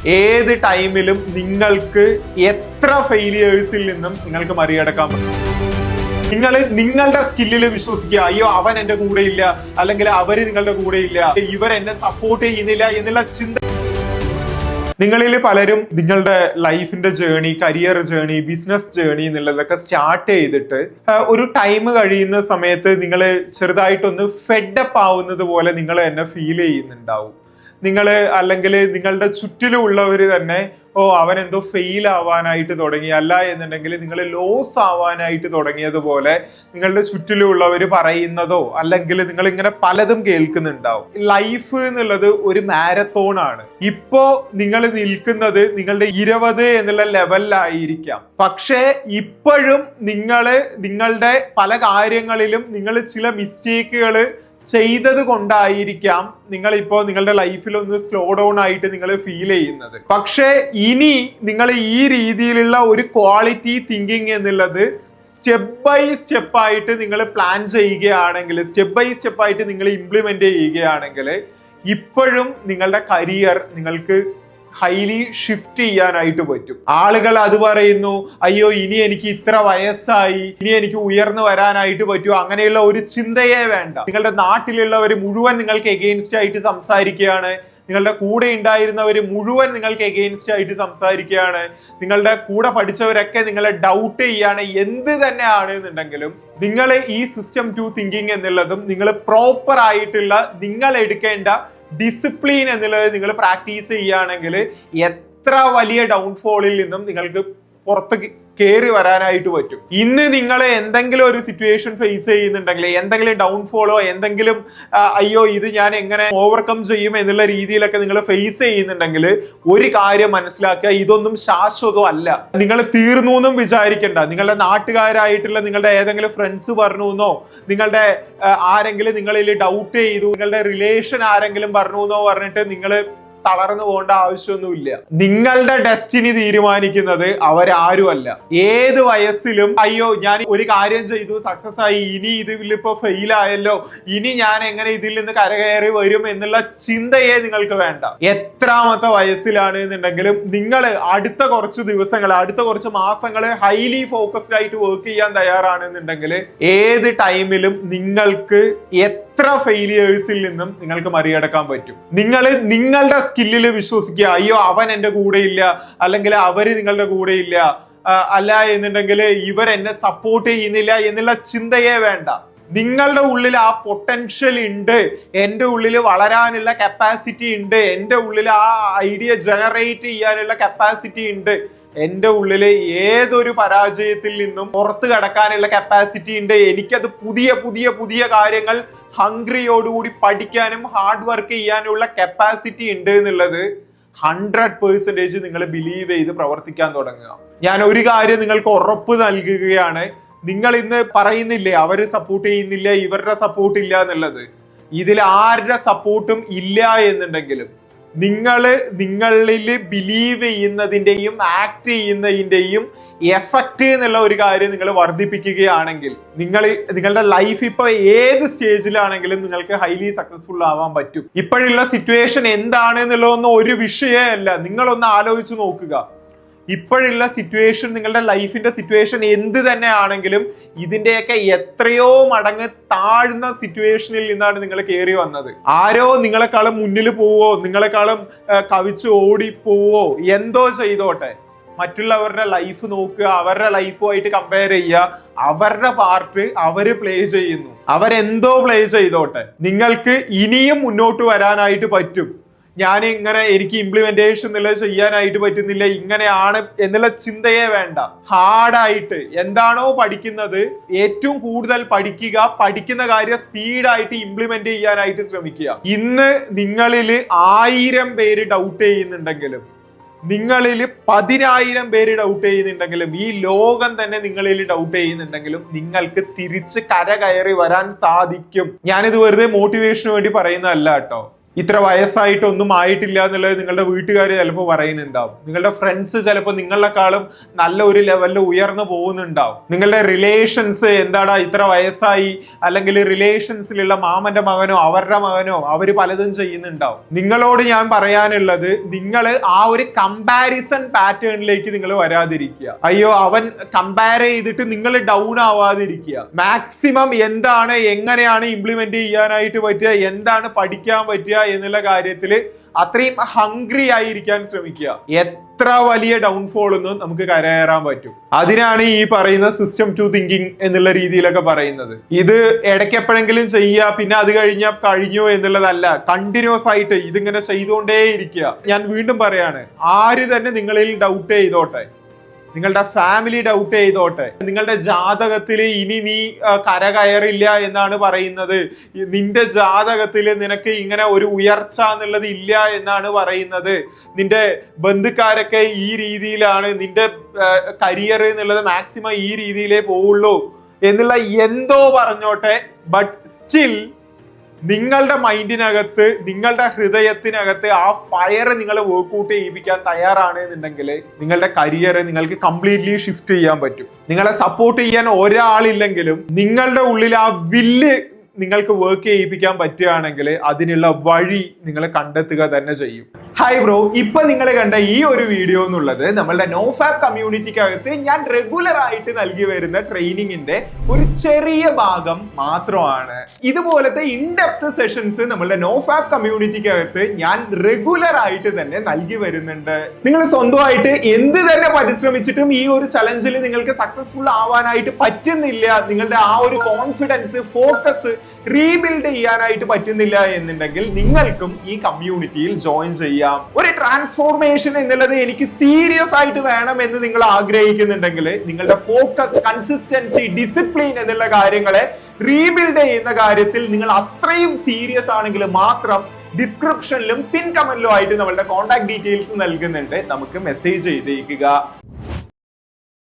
ഏത് ടൈമിലും നിങ്ങൾക്ക് എത്ര ഫെയിലിയേഴ്സിൽ നിന്നും നിങ്ങൾക്ക് മറികടക്കാൻ പറ്റും. നിങ്ങൾ നിങ്ങളുടെ സ്കില്ലിൽ വിശ്വസിക്കുക. അയ്യോ അവൻ എന്റെ കൂടെ ഇല്ല, അല്ലെങ്കിൽ അവര് നിങ്ങളുടെ കൂടെ ഇല്ല, ഇവർ എന്നെ സപ്പോർട്ട് ചെയ്യുന്നില്ല എന്നുള്ള ചിന്ത. നിങ്ങളിൽ പലരും നിങ്ങളുടെ ലൈഫിന്റെ journey, career journey, business journey എന്നുള്ളതൊക്കെ സ്റ്റാർട്ട് ചെയ്തിട്ട് ഒരു ടൈം കഴിയുന്ന സമയത്ത് നിങ്ങൾ ചെറുതായിട്ടൊന്ന് ഫെഡപ്പ് ആവുന്നത് പോലെ നിങ്ങൾ എന്നെ ഫീൽ ചെയ്യുന്നുണ്ടാവും. നിങ്ങൾ അല്ലെങ്കിൽ നിങ്ങളുടെ ചുറ്റിലുള്ളവർ തന്നെ അവൻ എന്തോ ഫെയിൽ ആവാനായിട്ട് തുടങ്ങി, അല്ല എന്നുണ്ടെങ്കിൽ നിങ്ങൾ ലോസ് ആവാനായിട്ട് തുടങ്ങിയതുപോലെ നിങ്ങളുടെ ചുറ്റിലുള്ളവർ പറയുന്നതോ അല്ലെങ്കിൽ നിങ്ങൾ ഇങ്ങനെ പലതും കേൾക്കുന്നുണ്ടാവും. ലൈഫ് എന്നുള്ളത് ഒരു മാരത്തോൺ ആണ്. ഇപ്പോ നിങ്ങൾ നിൽക്കുന്നത് നിങ്ങളുടെ 20 എന്നുള്ള ലെവലിലായിരിക്കാം, പക്ഷേ ഇപ്പോഴും നിങ്ങളുടെ പല കാര്യങ്ങളിലും നിങ്ങൾ ചില മിസ്റ്റേക്കുകൾ ചെയ്തത് കൊണ്ടായിരിക്കാം നിങ്ങൾ ഇപ്പോ നിങ്ങളുടെ ലൈഫിൽ ഒന്ന് സ്ലോ ഡൗൺ ആയിട്ട് നിങ്ങൾ ഫീൽ ചെയ്യുന്നത്. പക്ഷേ ഇനി നിങ്ങൾ ഈ രീതിയിലുള്ള ഒരു ക്വാളിറ്റി തിങ്കിങ് എന്നുള്ളത് സ്റ്റെപ്പ് ബൈ സ്റ്റെപ്പ് ആയിട്ട് നിങ്ങൾ പ്ലാൻ ചെയ്യുകയാണെങ്കിൽ, സ്റ്റെപ്പ് ബൈ സ്റ്റെപ്പ് ആയിട്ട് നിങ്ങൾ ഇംപ്ലിമെന്റ് ചെയ്യുകയാണെങ്കിൽ ഇപ്പോഴും നിങ്ങളുടെ കരിയർ നിങ്ങൾക്ക് ഹൈലി ഷിഫ്റ്റ് ചെയ്യാനായിട്ട് പറ്റും. ആളുകൾ അത് പറയുന്നു, അയ്യോ ഇനി എനിക്ക് ഇത്ര വയസ്സായി, ഇനി എനിക്ക് ഉയർന്നു വരാനായിട്ട് പറ്റുമോ, അങ്ങനെയുള്ള ഒരു ചിന്തയെ വേണ്ട. നിങ്ങളുടെ നാട്ടിലുള്ളവർ മുഴുവൻ നിങ്ങൾക്ക് എഗെയിൻസ്റ്റ് ആയിട്ട് സംസാരിക്കുകയാണ്, നിങ്ങളുടെ കൂടെ ഉണ്ടായിരുന്നവർ മുഴുവൻ നിങ്ങൾക്ക് എഗെയിൻസ്റ്റ് ആയിട്ട് സംസാരിക്കുകയാണ്, നിങ്ങളുടെ കൂടെ പഠിച്ചവരൊക്കെ നിങ്ങളെ ഡൗട്ട് ചെയ്യാണ്. എന്ത് തന്നെ ആണെന്നുണ്ടെങ്കിലും നിങ്ങൾ ഈ സിസ്റ്റം 2 തിങ്കിങ് എന്നുള്ളതും നിങ്ങൾ പ്രോപ്പർ ആയിട്ടുള്ള നിങ്ങൾ എടുക്കേണ്ട ഡിസിപ്ലിൻ എന്നുള്ളത് നിങ്ങൾ പ്രാക്ടീസ് ചെയ്യുകയാണെങ്കിൽ എത്ര വലിയ ഡൗൺഫോളിൽ നിന്നും നിങ്ങൾക്ക് പുറത്ത് കയറി വരാനായിട്ട് പറ്റും. ഇന്ന് നിങ്ങൾ എന്തെങ്കിലും ഒരു സിറ്റുവേഷൻ ഫേസ് ചെയ്യുന്നുണ്ടെങ്കിൽ, എന്തെങ്കിലും ഡൗൺഫോളോ, എന്തെങ്കിലും അയ്യോ ഇത് ഞാൻ എങ്ങനെ ഓവർകം ചെയ്യും എന്നുള്ള രീതിയിലൊക്കെ നിങ്ങൾ ഫേസ് ചെയ്യുന്നുണ്ടെങ്കിൽ ഒരു കാര്യം മനസ്സിലാക്കുക, ഇതൊന്നും ശാശ്വതം അല്ല. നിങ്ങൾ തീർന്നു എന്നും വിചാരിക്കേണ്ട. നിങ്ങളുടെ നാട്ടുകാരായിട്ടുള്ള നിങ്ങളുടെ ഏതെങ്കിലും ഫ്രണ്ട്സ് പറഞ്ഞു എന്നോ, നിങ്ങളുടെ ആരെങ്കിലും നിങ്ങളിൽ ഡൗട്ട് ചെയ്തു, നിങ്ങളുടെ റിലേഷൻ ആരെങ്കിലും പറഞ്ഞു എന്നോ പറഞ്ഞിട്ട് നിങ്ങൾ തളർന്നു പോകേണ്ട ആവശ്യമൊന്നുമില്ല. നിങ്ങളുടെ ഡെസ്റ്റിനി തീരുമാനിക്കുന്നത് അവരാരുമല്ല. ഏത് വയസ്സിലും അയ്യോ ഞാൻ ഒരു കാര്യം ചെയ്തു സക്സസ് ആയി, ഇനി ഇതിലിപ്പോ ഫെയിൽ ആയല്ലോ, ഇനി ഞാൻ എങ്ങനെ ഇതിൽ നിന്ന് കരകയറി വരും എന്നുള്ള ചിന്തയെ നിങ്ങൾക്ക് വേണ്ട. എത്രാമത്തെ വയസ്സിലാണ് എന്നുണ്ടെങ്കിലും നിങ്ങൾ അടുത്ത കുറച്ച് ദിവസങ്ങൾ, അടുത്ത കുറച്ച് മാസങ്ങൾ ഹൈലി ഫോക്കസ്ഡ് ആയിട്ട് വർക്ക് ചെയ്യാൻ തയ്യാറാണെന്നുണ്ടെങ്കിൽ ഏത് ടൈമിലും നിങ്ങൾക്ക് എത്ര ഫെയിലിയേഴ്സിൽ നിന്നും നിങ്ങൾക്ക് മറികടക്കാൻ പറ്റും. നിങ്ങൾ നിങ്ങളുടെ സ്കില്ലിൽ വിശ്വസിക്കുക. അയ്യോ അവൻ എന്റെ കൂടെ ഇല്ല, അല്ലെങ്കിൽ അവര് നിങ്ങളുടെ കൂടെ ഇല്ല, അല്ല എന്നുണ്ടെങ്കിൽ ഇവർ എന്നെ സപ്പോർട്ട് ചെയ്യുന്നില്ല എന്നുള്ള ചിന്തയെ വേണ്ട. നിങ്ങളുടെ ഉള്ളിൽ ആ പൊട്ടൻഷ്യൽ ഉണ്ട്, എൻ്റെ ഉള്ളിൽ വളരാനുള്ള കപ്പാസിറ്റി ഉണ്ട്, എൻ്റെ ഉള്ളിൽ ആ ഐഡിയ ജനറേറ്റ് ചെയ്യാനുള്ള കപ്പാസിറ്റി ഉണ്ട്, എൻ്റെ ഉള്ളിൽ ഏതൊരു പരാജയത്തിൽ നിന്നും പുറത്ത് കടക്കാനുള്ള കപ്പാസിറ്റി ഉണ്ട്, എനിക്കത് പുതിയ പുതിയ പുതിയ കാര്യങ്ങൾ ഹംഗ്രിയോടുകൂടി പഠിക്കാനും ഹാർഡ് വർക്ക് ചെയ്യാനുള്ള കപ്പാസിറ്റി ഉണ്ട് എന്നുള്ളത് 100% നിങ്ങൾ ബിലീവ് ചെയ്ത് പ്രവർത്തിക്കാൻ തുടങ്ങുക. ഞാൻ ഒരു കാര്യം നിങ്ങൾക്ക് ഉറപ്പ് നൽകുകയാണ്, നിങ്ങൾ ഇന്ന് പറയുന്നില്ലേ അവര് സപ്പോർട്ട് ചെയ്യുന്നില്ല, ഇവരുടെ സപ്പോർട്ട് ഇല്ല എന്നുള്ളത്, ഇതിൽ ആരുടെ സപ്പോർട്ടും ഇല്ല എന്നുണ്ടെങ്കിലും നിങ്ങളിൽ ബിലീവ് ചെയ്യുന്നതിന്റെയും ആക്ട് ചെയ്യുന്നതിന്റെയും എഫക്റ്റ് എന്നുള്ള ഒരു കാര്യം നിങ്ങൾ വർദ്ധിപ്പിക്കുകയാണെങ്കിൽ നിങ്ങളുടെ ലൈഫ് ഇപ്പൊ ഏത് സ്റ്റേജിലാണെങ്കിലും നിങ്ങൾക്ക് ഹൈലി സക്സസ്ഫുൾ ആവാൻ പറ്റും. ഇപ്പോഴുള്ള സിറ്റുവേഷൻ എന്താണ് എന്നുള്ളതൊന്നും ഒരു വിഷയമല്ല. നിങ്ങളൊന്ന് ആലോചിച്ച് നോക്കുക. ഇപ്പോഴുള്ള സിറ്റുവേഷൻ, നിങ്ങളുടെ ലൈഫിന്റെ സിറ്റുവേഷൻ എന്ത് തന്നെ ആണെങ്കിലും ഇതിന്റെയൊക്കെ എത്രയോ മടങ്ങ് താഴ്ന്ന സിറ്റുവേഷനിൽ നിന്നാണ് നിങ്ങൾ കയറി വന്നത്. ആരോ നിങ്ങളെക്കാളും മുന്നിൽ പോവോ, നിങ്ങളെക്കാളും കവിച്ച് ഓടി പോവോ, എന്തോ ചെയ്തോട്ടെ, മറ്റുള്ളവരുടെ ലൈഫ് നോക്കുക, അവരുടെ ലൈഫുമായിട്ട് കമ്പയർ ചെയ്യുക. അവരുടെ പാർട്ട് അവര് പ്ലേ ചെയ്യുന്നു, അവരെന്തോ പ്ലേ ചെയ്തോട്ടെ. നിങ്ങൾക്ക് ഇനിയും മുന്നോട്ട് വരാനായിട്ട് പറ്റും. എനിക്ക് ഇംപ്ലിമെന്റേഷൻ എന്നുള്ളത് ചെയ്യാനായിട്ട് പറ്റുന്നില്ല, ഇങ്ങനെയാണ് എന്നുള്ള ചിന്തയെ വേണ്ട. ഹാർഡായിട്ട് എന്താണോ പഠിക്കുന്നത് ഏറ്റവും കൂടുതൽ പഠിക്കുക, പഠിക്കുന്ന കാര്യം സ്പീഡായിട്ട് ഇംപ്ലിമെന്റ് ചെയ്യാനായിട്ട് ശ്രമിക്കുക. ഇന്ന് നിങ്ങളിൽ 1000 പേര് ഡൗട്ട് ചെയ്യുന്നുണ്ടെങ്കിലും, നിങ്ങളിൽ 10,000 പേര് ഡൗട്ട് ചെയ്യുന്നുണ്ടെങ്കിലും, ഈ ലോകം തന്നെ നിങ്ങളിൽ ഡൗട്ട് ചെയ്യുന്നുണ്ടെങ്കിലും നിങ്ങൾക്ക് തിരിച്ച് കരകയറി വരാൻ സാധിക്കും. ഞാനിത് വെറുതെ മോട്ടിവേഷന് വേണ്ടി പറയുന്നതല്ല കേട്ടോ. ഇത്ര വയസ്സായിട്ടൊന്നും ആയിട്ടില്ല എന്നുള്ളത് നിങ്ങളുടെ വീട്ടുകാർ ചിലപ്പോൾ പറയുന്നുണ്ടാവും. നിങ്ങളുടെ ഫ്രണ്ട്സ് ചിലപ്പോൾ നിങ്ങളെക്കാളും നല്ല ഒരു ലെവലിൽ ഉയർന്നു പോകുന്നുണ്ടാവും. നിങ്ങളുടെ റിലേഷൻസ് എന്താടാ ഇത്ര വയസ്സായി, അല്ലെങ്കിൽ റിലേഷൻസിലുള്ള മാമന്റെ മകനോ അവരുടെ മകനോ അവര് പലതും ചെയ്യുന്നുണ്ടാവും. നിങ്ങളോട് ഞാൻ പറയാനുള്ളത്, നിങ്ങൾ ആ ഒരു കമ്പാരിസൺ പാറ്റേണിലേക്ക് നിങ്ങൾ വരാതിരിക്കുക. അയ്യോ അവൻ കമ്പയർ ചെയ്തിട്ട് നിങ്ങൾ ഡൗൺ ആവാതിരിക്കുക. മാക്സിമം എന്താണ് എങ്ങനെയാണ് ഇംപ്ലിമെന്റ് ചെയ്യാനായിട്ട് പറ്റുക, എന്താണ് പഠിക്കാൻ പറ്റുക എന്നുള്ള കാര്യത്തിൽ അത്രയും ഹംഗ്രി ആയിരിക്കാൻ ശ്രമിക്കുക. എത്ര വലിയ ഡൗൺഫോൾ ഒന്നും നമുക്ക് കരകയറാൻ പറ്റും. അതിനാണ് ഈ പറയുന്ന സിസ്റ്റം ടു തിങ്കിങ് എന്നുള്ള രീതിയിലൊക്കെ പറയുന്നത്. ഇത് ഇടയ്ക്ക് എപ്പോഴെങ്കിലും ചെയ്യുക, പിന്നെ അത് കഴിഞ്ഞു എന്നുള്ളതല്ല. കണ്ടിന്യൂസ് ആയിട്ട് ഇതിങ്ങനെ ചെയ്തുകൊണ്ടേയിരിക്കുക. ഞാൻ വീണ്ടും പറയാണ്, ആര് തന്നെ നിങ്ങളിൽ ഡൗട്ട് ചെയ്തോട്ടെ, നിങ്ങളുടെ ഫാമിലി ഡൗട്ട് ചെയ്തോട്ടെ, നിങ്ങളുടെ ജാതകത്തിൽ ഇനി നീ കരകയറില്ല എന്നാണ് പറയുന്നത്, നിന്റെ ജാതകത്തിൽ നിനക്ക് ഇങ്ങനെ ഒരു ഉയർച്ച എന്നുള്ളത് ഇല്ല എന്നാണ് പറയുന്നത്, നിന്റെ ബന്ധുക്കാരൊക്കെ ഈ രീതിയിലാണ്, നിന്റെ കരിയർ എന്നുള്ളത് മാക്സിമം ഈ രീതിയിലേ പോവുള്ളൂ എന്നുള്ള എന്തോ പറഞ്ഞോട്ടെ. ബട്ട് സ്റ്റിൽ നിങ്ങളുടെ മൈൻഡിനകത്ത്, നിങ്ങളുടെ ഹൃദയത്തിനകത്ത് ആ ഫയർ നിങ്ങൾ വർക്ക്ഔട്ട് ചെയ്യിപ്പിക്കാൻ തയ്യാറാണ് എന്നുണ്ടെങ്കിൽ നിങ്ങളുടെ കരിയർ നിങ്ങൾക്ക് കംപ്ലീറ്റ്ലി ഷിഫ്റ്റ് ചെയ്യാൻ പറ്റും. നിങ്ങളെ സപ്പോർട്ട് ചെയ്യാൻ ഒരാളില്ലെങ്കിലും നിങ്ങളുടെ ഉള്ളിൽ ആ വില്ല് നിങ്ങൾക്ക് വർക്ക് ചെയ്യിപ്പിക്കാൻ പറ്റുകയാണെങ്കിൽ അതിനുള്ള വഴി നിങ്ങൾ കണ്ടെത്തുക തന്നെ ചെയ്യും. ഹായ് ബ്രോ, ഇപ്പൊ നിങ്ങൾ കണ്ട ഈ ഒരു വീഡിയോ എന്നുള്ളത് നമ്മളുടെ നോഫാബ് കമ്മ്യൂണിറ്റിക്കകത്ത് ഞാൻ റെഗുലർ ആയിട്ട് നൽകി വരുന്ന ട്രെയിനിങ്ങിന്റെ ഒരു ചെറിയ ഭാഗം മാത്രമാണ്. ഇതുപോലത്തെ ഇൻഡെപ്ത് സെഷൻസ് നമ്മളുടെ നോഫാബ് കമ്മ്യൂണിറ്റിക്കകത്ത് ഞാൻ റെഗുലർ ആയിട്ട് തന്നെ നൽകി വരുന്നുണ്ട്. നിങ്ങൾ സ്വന്തമായിട്ട് എന്ത് തന്നെ പരിശ്രമിച്ചിട്ടും ഈ ഒരു ചലഞ്ചിൽ നിങ്ങൾക്ക് സക്സസ്ഫുൾ ആവാനായിട്ട് പറ്റുന്നില്ല, നിങ്ങളുടെ ആ ഒരു കോൺഫിഡൻസ്, ഫോക്കസ് റീബിൽഡ് ചെയ്യാനായിട്ട് പറ്റുന്നില്ല എന്നുണ്ടെങ്കിൽ നിങ്ങൾക്കും ഈ കമ്മ്യൂണിറ്റിയിൽ ജോയിൻ ചെയ്യാം. ഒരു ട്രാൻസ്ഫോർമേഷൻ എന്നുള്ളത് എനിക്ക് സീരിയസ് ആയിട്ട് വേണം എന്ന് നിങ്ങൾ ആഗ്രഹിക്കുന്നുണ്ടെങ്കിൽ, നിങ്ങളുടെ ഫോക്കസ്, കൺസിസ്റ്റൻസി, ഡിസിപ്ലിൻ എന്നുള്ള കാര്യങ്ങളെ റീബിൽഡ് ചെയ്യുന്ന കാര്യത്തിൽ നിങ്ങൾ അത്രയും സീരിയസ് ആണെങ്കിൽ മാത്രം ഡിസ്ക്രിപ്ഷനിലും പിൻ കമന്റിലും ആയിട്ട് നമ്മളുടെ കോൺടാക്ട് ഡീറ്റെയിൽസ് നൽകുന്നുണ്ട്. നമുക്ക് മെസ്സേജ് ചെയ്തേക്കുക.